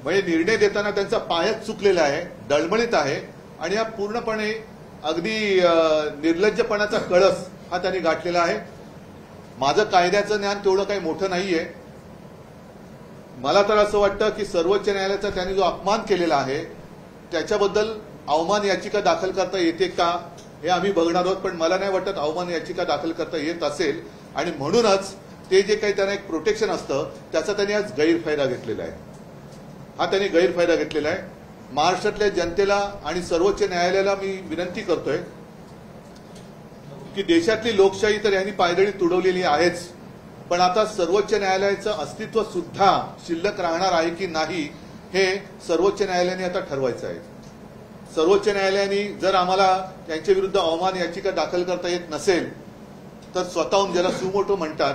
म्हणजे निर्णय देताना त्यांचा पायच चुकलेला आहे, डळमळीत आहे आणि हा पूर्णपणे अगदी निर्लज्जपणाचा कळस हा त्यांनी गाठलेला आहे. माझं कायद्याचं ज्ञान तेवढं काही मोठं नाहीये. मला तर असं वाटतं की सर्वोच्च न्यायालयाचा त्यांनी जो अपमान केलेला आहे त्याच्याबद्दल अवमान याचिका दाखल करता येते का हे आम्ही बघणार आहोत. पण मला नाही वाटत अवमान याचिका दाखल करता येत असेल आणि म्हणूनच ते जे काही त्यांना एक प्रोटेक्शन असतं त्याचा त्यांनी आज गैरफायदा घेतलेला आहे. हा त्यांनी गैरफायदा घेतलेला आहे. महाराष्ट्रातल्या जनतेला आणि सर्वोच्च न्यायालयाला मी विनंती करतोय की देशातली लोकशाही तर यांनी पायदळी तुडवलेली आहेच, पण आता सर्वोच्च न्यायालयाचं अस्तित्व सुद्धा शिल्लक राहणार आहे की नाही हे सर्वोच्च न्यायालयाने आता ठरवायचं आहे. सर्वोच्च न्यायालयाने जर आम्हाला त्यांच्या विरुद्ध अवमान याचिका दाखल करता येत नसेल तर स्वतःहून ज्याला सुमोटो म्हणतात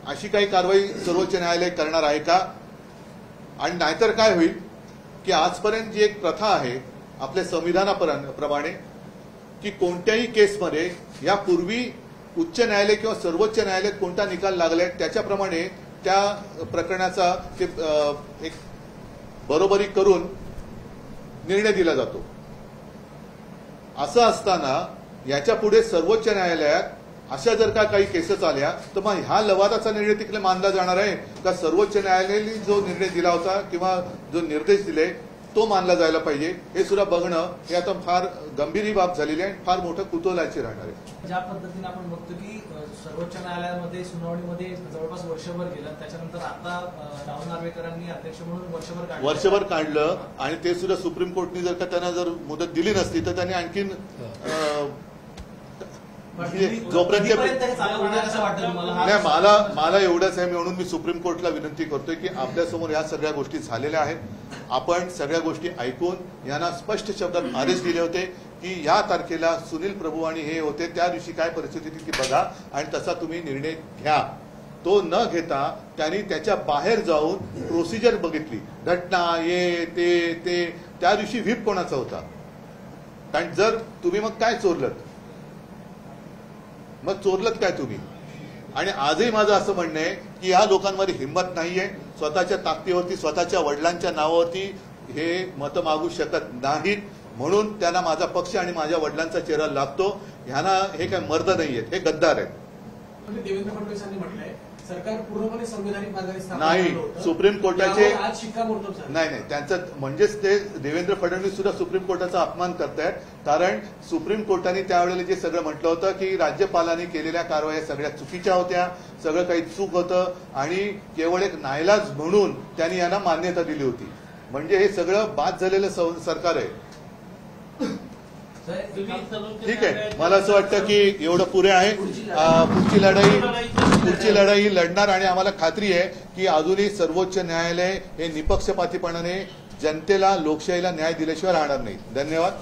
अशी काही कारवाई सर्वोच्च न्यायालय करणार आहे का? आणि नाहीतर काय होईल की आजपर्यंत जी एक प्रथा आहे आपल्या संविधानाप्रमाणे की कोणत्याही केसमध्ये यापूर्वी उच्च न्यायालय किंवा सर्वोच्च न्यायालयात कोणता निकाल लागलाय त्याच्याप्रमाणे त्या प्रकरणाचा एक बरोबरी करून निर्णय दिला जातो. असं असताना याच्यापुढे सर्वोच्च न्यायालयात अशा जर का काही केसेस आल्या तर मग ह्या लवादाचा निर्णय तिकडे मानला जाणार आहे का सर्वोच्च न्यायालयाने जो निर्णय दिला होता किंवा जो निर्देश दिले तो मानला जायला पाहिजे हे सुद्धा बघणं हे आता फार गंभीर ही बाब झालेली आहे आणि फार मोठं कुतूहलाची राहणार आहे. ज्या पद्धतीने आपण बघतो की सर्वोच्च न्यायालयामध्ये सुनावणीमध्ये जवळपास वर्षभर गेलं, त्याच्यानंतर आता राहुल नार्वेकरांनी अध्यक्ष म्हणून वर्षभर काढलं आणि ते सुद्धा सुप्रीम कोर्टने जर का त्यांना जर मुदत दिली नसती तर त्यांनी आणखीन जोपर्यंत नाही मला एवढंच आहे म्हणून मी सुप्रीम कोर्टला विनंती करतोय की आपल्यासमोर या सगळ्या गोष्टी झालेल्या आहेत. आपण सगळ्या गोष्टी ऐकून यांना स्पष्ट शब्दात आदेश दिले होते की या तारखेला सुनील प्रभू आणि हे होते, त्या दिवशी काय परिस्थिती ती बघा आणि तसा तुम्ही निर्णय घ्या. तो न घेता त्यांनी त्याच्या बाहेर जाऊन प्रोसिजर बघितली, घटना ये ते त्या दिवशी व्हीप कोणाचा होता? कारण जर तुम्ही मग काय चोरलत काय तुम्ही? आणि आजही माझं असं म्हणणं आहे की या लोकांमध्ये हिंमत नाहीये, स्वतःच्या ताकदीवरती स्वतःच्या वडिलांच्या नावावरती हे मतं मागू शकत नाहीत. म्हणून त्यांना माझा पक्ष आणि माझ्या वडिलांचा चेहरा लागतो. ह्यांना हे काय मर्द नाहीयेत, हे गद्दार आहेत. देवेंद्र फडणवीसांनी म्हटलंय सरकार पूर्णपणे संविधानिक मार्गाने नाही. सुप्रीम कोर्टाचे आज शिक्कामोर्तब नाही त्यांचं म्हणजेच ते देवेंद्र फडणवीस सुद्धा सुप्रीम कोर्टाचा अपमान करतायत. कारण सुप्रीम कोर्टाने त्यावेळेला जे सगळं म्हटलं होतं की राज्यपालांनी केलेल्या कारवाया सगळ्या चुकीच्या होत्या, सगळं काही चूक होतं आणि केवळ एक नाईलाज म्हणून त्यांनी यांना मान्यता दिली होती. म्हणजे हे सगळं बाद झालेलं सरकार आहे. ठीक आहे, मला असं वाटतं की एवढं पुरे आहे. पुढची लढाई लढणार आणि आम्हाला खात्री आहे की अजूनही सर्वोच्च न्यायालय हे निपक्षपातीपणाने जनतेला लोकशाहीला न्याय दिल्याशिवाय राहणार नाही. धन्यवाद.